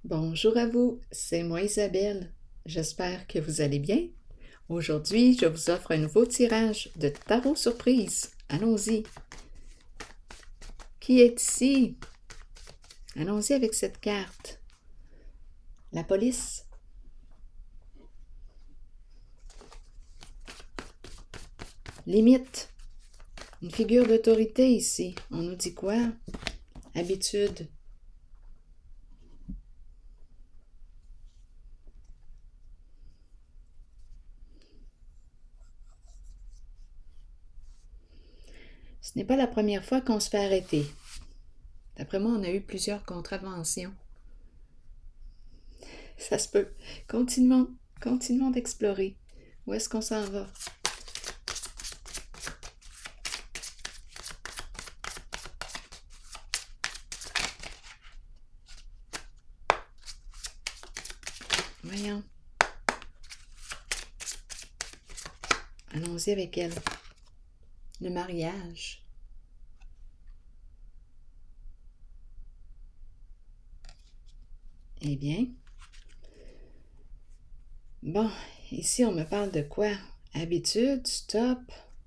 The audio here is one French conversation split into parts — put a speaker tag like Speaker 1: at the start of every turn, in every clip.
Speaker 1: Bonjour à vous, c'est moi Isabelle. J'espère que vous allez bien. Aujourd'hui, je vous offre un nouveau tirage de tarot surprise. Allons-y. Qui est ici? Allons-y avec cette carte. La police. Limite. Une figure d'autorité ici. On nous dit quoi? Habitude. Ce n'est pas la première fois qu'on se fait arrêter. D'après moi, on a eu plusieurs contraventions. Ça se peut. Continuons d'explorer. Où est-ce qu'on s'en va? Voyons. Allons-y avec elle. Le mariage. Eh bien. Bon, ici on me parle de quoi? Habitude, stop,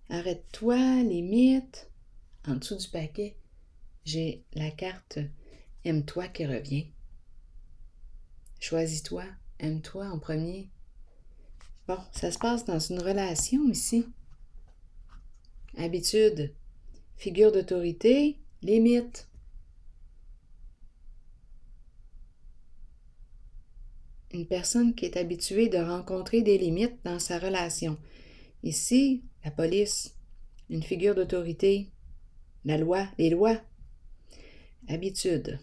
Speaker 1: arrête-toi, limite. En dessous du paquet, j'ai la carte Aime-toi qui revient. Choisis-toi, aime-toi en premier. Bon, ça se passe dans une relation ici. Habitude, figure d'autorité, limite. Une personne qui est habituée de rencontrer des limites dans sa relation. Ici, la police, une figure d'autorité, la loi, les lois. Habitude.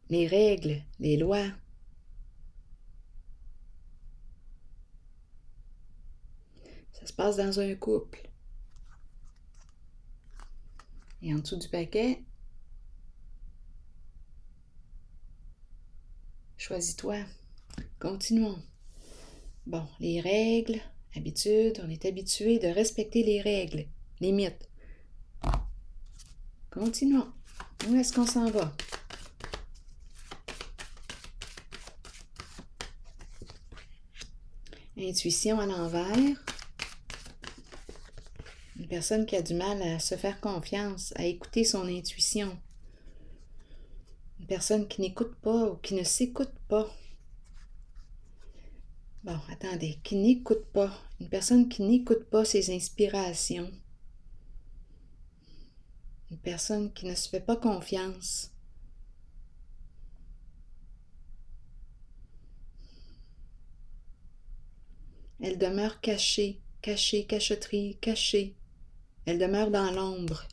Speaker 1: Les règles, les lois. Ça se passe dans un couple. Et en dessous du paquet, choisis-toi. Continuons. Bon, les règles, habitudes, on est habitué de respecter les règles, limites. Continuons. Où est-ce qu'on s'en va? Intuition à l'envers. Une personne qui a du mal à se faire confiance, à écouter son intuition. Une personne qui n'écoute pas ou qui ne s'écoute pas. Bon, attendez, qui n'écoute pas. Une personne qui n'écoute pas ses inspirations. Une personne qui ne se fait pas confiance. Elle demeure cachée, cachotterie, cachée. Elle demeure dans l'ombre.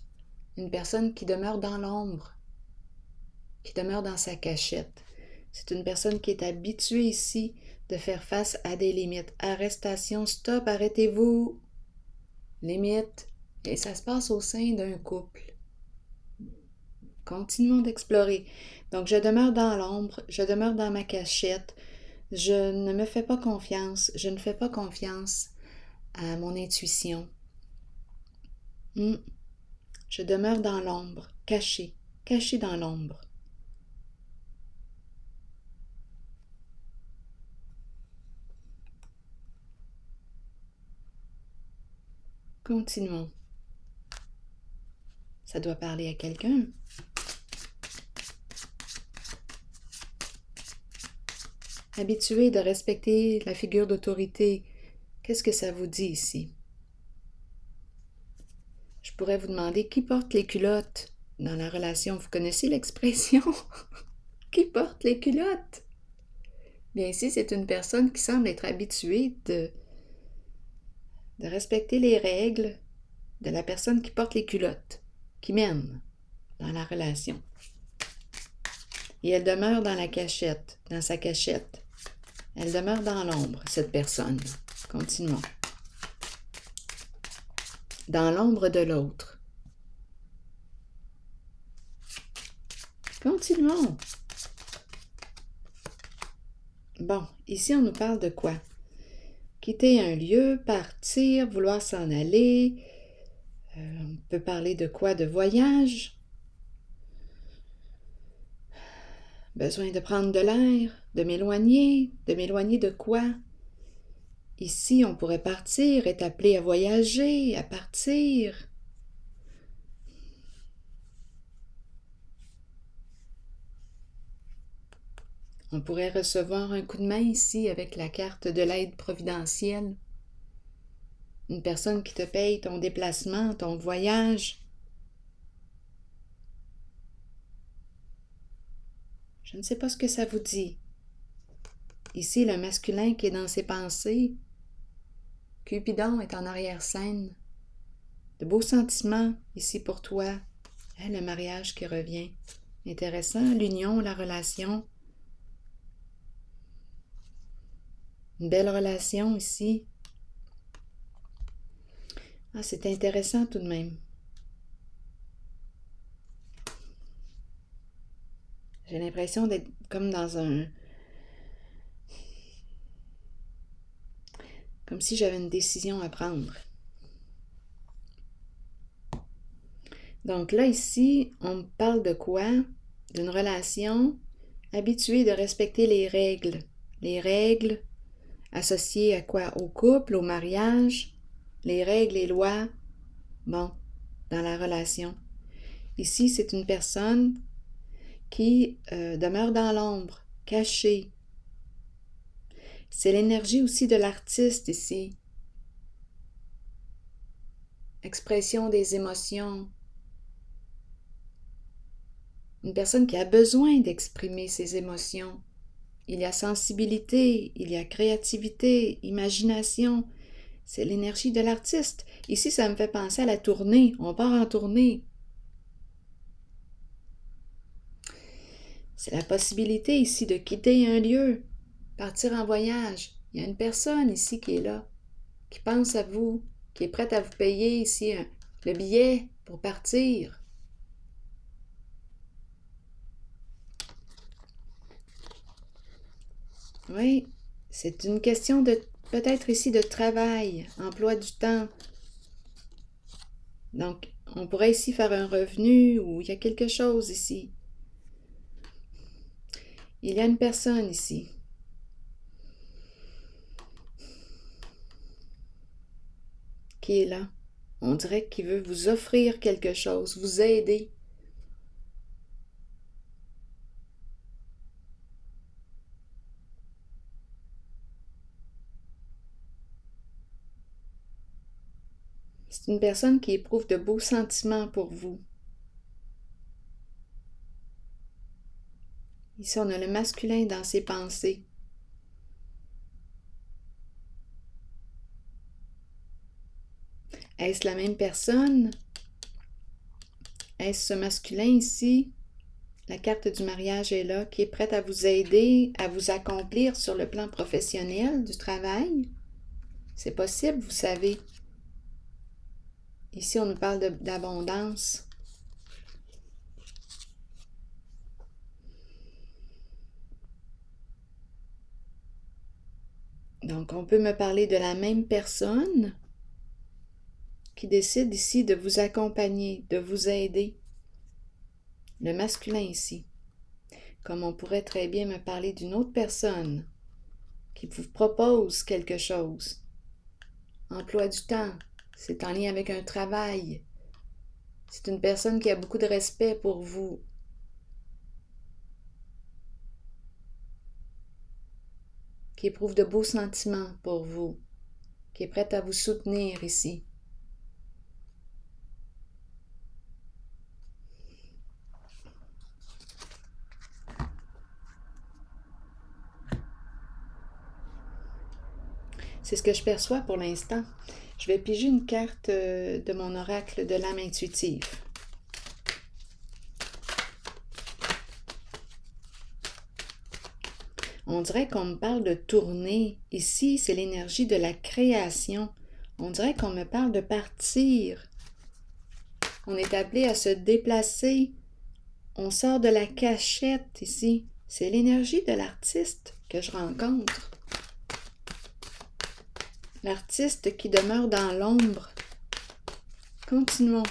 Speaker 1: Une personne qui demeure dans l'ombre, qui demeure dans sa cachette. C'est une personne qui est habituée ici de faire face à des limites. Arrestation, stop, arrêtez-vous. Limite. Et ça se passe au sein d'un couple. Continuons d'explorer. Donc, je demeure dans l'ombre, je demeure dans ma cachette. Je ne me fais pas confiance. Je ne fais pas confiance à mon intuition. Je demeure dans l'ombre, cachée dans l'ombre. Continuons. Ça doit parler à quelqu'un. Habitué de respecter la figure d'autorité, qu'est-ce que ça vous dit ici? Je pourrais vous demander qui porte les culottes dans la relation. Vous connaissez l'expression? Qui porte les culottes? Bien ici, c'est une personne qui semble être habituée de respecter les règles de la personne qui porte les culottes, qui mène dans la relation. Et elle demeure dans la cachette, dans sa cachette. Elle demeure dans l'ombre, cette personne. Continuons. Dans l'ombre de l'autre. Continuons. Bon, ici on nous parle de quoi? Quitter un lieu, partir, vouloir s'en aller, On peut parler de quoi? De voyage. Besoin de prendre de l'air, de m'éloigner de quoi? Ici, on pourrait partir, être appelé à voyager, à partir. On pourrait recevoir un coup de main ici avec la carte de l'aide providentielle. Une personne qui te paye ton déplacement, ton voyage. Je ne sais pas ce que ça vous dit. Ici, le masculin qui est dans ses pensées. Cupidon est en arrière-scène. De beaux sentiments ici pour toi. Le mariage qui revient. Intéressant, l'union, la relation. Une belle relation ici. C'est intéressant tout de même. J'ai l'impression d'être comme dans un... Comme si j'avais une décision à prendre. Donc là, ici, on me parle de quoi? D'une relation habituée de respecter les règles. Les règles associées à quoi? Au couple, au mariage. Les règles et lois, dans la relation. Ici, c'est une personne qui demeure dans l'ombre, cachée. C'est l'énergie aussi de l'artiste ici. Expression des émotions. Une personne qui a besoin d'exprimer ses émotions. Il y a sensibilité, il y a créativité, imagination. C'est l'énergie de l'artiste. Ici, ça me fait penser à la tournée. On part en tournée. C'est la possibilité ici de quitter un lieu, partir en voyage. Il y a une personne ici qui est là, qui pense à vous, qui est prête à vous payer ici le billet pour partir. Oui, c'est une question de peut-être ici de travail, emploi du temps. Donc, on pourrait ici faire un revenu ou il y a quelque chose ici. Il y a une personne ici. Qui est là. On dirait qu'il veut vous offrir quelque chose, vous aider. C'est une personne qui éprouve de beaux sentiments pour vous. Ici, on a le masculin dans ses pensées. Est-ce la même personne? Est-ce ce masculin ici? La carte du mariage est là, qui est prête à vous aider, à vous accomplir sur le plan professionnel du travail. C'est possible, vous savez. Ici, on nous parle d'abondance. Donc, on peut me parler de la même personne qui décide ici de vous accompagner, de vous aider. Le masculin ici. Comme on pourrait très bien me parler d'une autre personne qui vous propose quelque chose. Emploi du temps, c'est en lien avec un travail. C'est une personne qui a beaucoup de respect pour vous. Qui éprouve de beaux sentiments pour vous. Qui est prête à vous soutenir ici. C'est ce que je perçois pour l'instant. Je vais piger une carte de mon oracle de l'âme intuitive. On dirait qu'on me parle de tourner. Ici, c'est l'énergie de la création. On dirait qu'on me parle de partir. On est appelé à se déplacer. On sort de la cachette ici. C'est l'énergie de l'artiste que je rencontre. L'artiste qui demeure dans l'ombre. Continuons.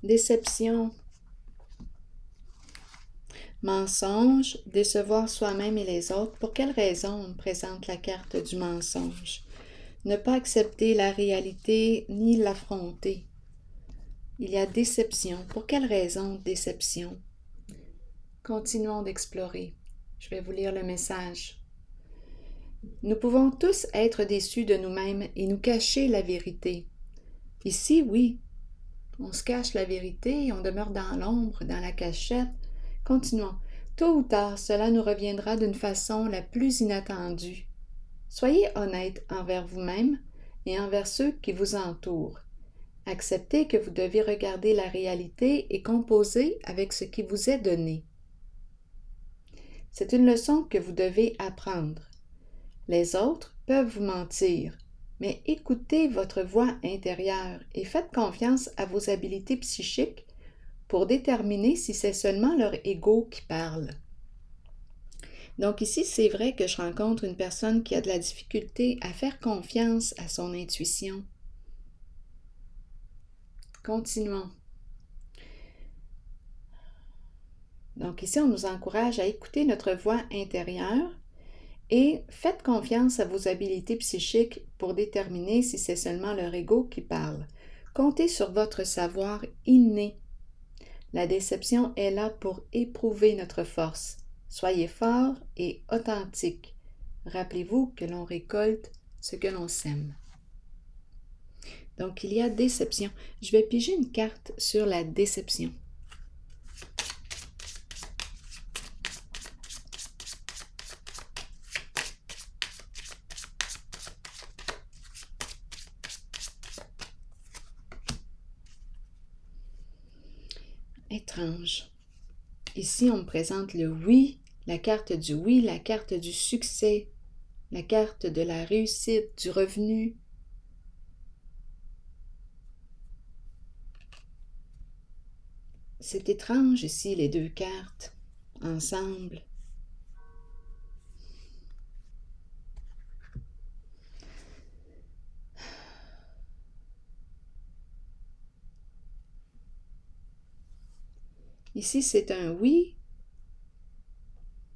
Speaker 1: Déception. Mensonge, décevoir soi-même et les autres. Pour quelle raison on me présente la carte du mensonge? Ne pas accepter la réalité ni l'affronter. Il y a déception. Pour quelle raison déception? Continuons d'explorer. Je vais vous lire le message. Nous pouvons tous être déçus de nous-mêmes et nous cacher la vérité. Ici, oui, on se cache la vérité et on demeure dans l'ombre, dans la cachette. Continuons. Tôt ou tard, cela nous reviendra d'une façon la plus inattendue. Soyez honnête envers vous-même et envers ceux qui vous entourent. Acceptez que vous devez regarder la réalité et composer avec ce qui vous est donné. C'est une leçon que vous devez apprendre. Les autres peuvent vous mentir, mais écoutez votre voix intérieure et faites confiance à vos habiletés psychiques pour déterminer si c'est seulement leur ego qui parle. Donc ici, c'est vrai que je rencontre une personne qui a de la difficulté à faire confiance à son intuition. Continuons. Donc ici, on nous encourage à écouter notre voix intérieure et faites confiance à vos habiletés psychiques pour déterminer si c'est seulement leur ego qui parle. Comptez sur votre savoir inné. La déception est là pour éprouver notre force. Soyez fort et authentique. Rappelez-vous que l'on récolte ce que l'on sème. Donc, il y a déception. Je vais piger une carte sur la déception. Étrange. Ici, on me présente le oui, la carte du oui, la carte du succès, la carte de la réussite, du revenu. C'est étrange ici, les deux cartes, ensemble. Ici, c'est un oui.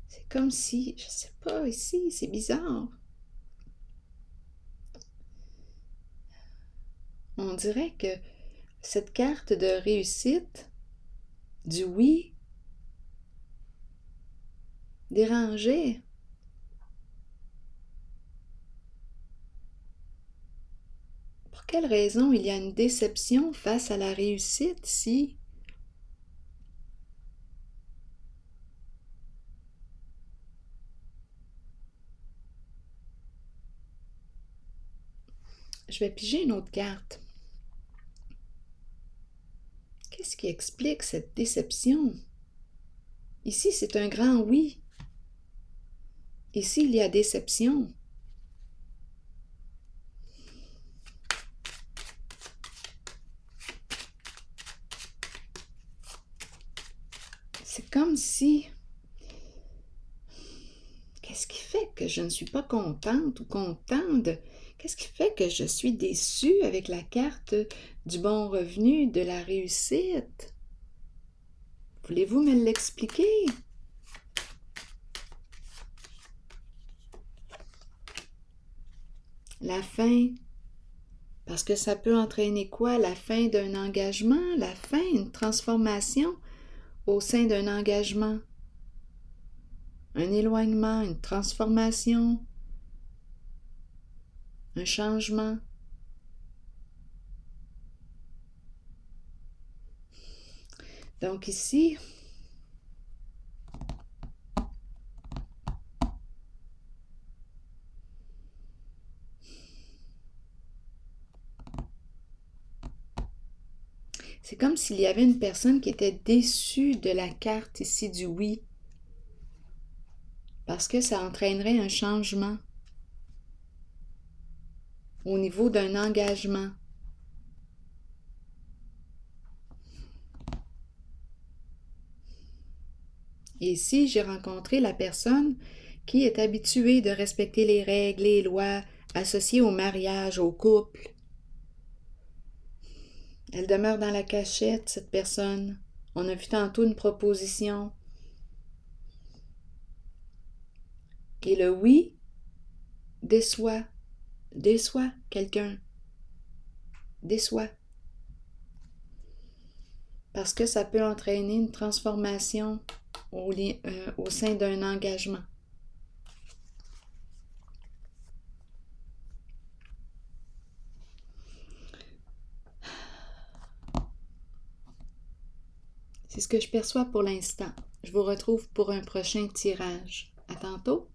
Speaker 1: C'est comme si, je sais pas, ici, c'est bizarre. On dirait que cette carte de réussite, du oui, dérangeait. Pour quelle raison il y a une déception face à la réussite ici? Je vais piger une autre carte. Qu'est-ce qui explique cette déception? Ici, c'est un grand oui. Ici, il y a déception. C'est comme si... Qu'est-ce qui fait que je ne suis pas contente ou contente? Qu'est-ce qui fait que je suis déçue avec la carte du bon revenu, de la réussite? Voulez-vous me l'expliquer? La fin, parce que ça peut entraîner quoi? La fin d'un engagement, la fin, une transformation au sein d'un engagement, un éloignement, une transformation, un changement. Donc ici, c'est comme s'il y avait une personne qui était déçue de la carte ici du oui, parce que ça entraînerait un changement au niveau d'un engagement. Et ici, j'ai rencontré la personne qui est habituée de respecter les règles et les lois associées au mariage, au couple. Elle demeure dans la cachette, cette personne. On a vu tantôt une proposition. Et le oui déçoit quelqu'un. Déçoit. Parce que ça peut entraîner une transformation au sein d'un engagement. C'est ce que je perçois pour l'instant. Je vous retrouve pour un prochain tirage. À tantôt!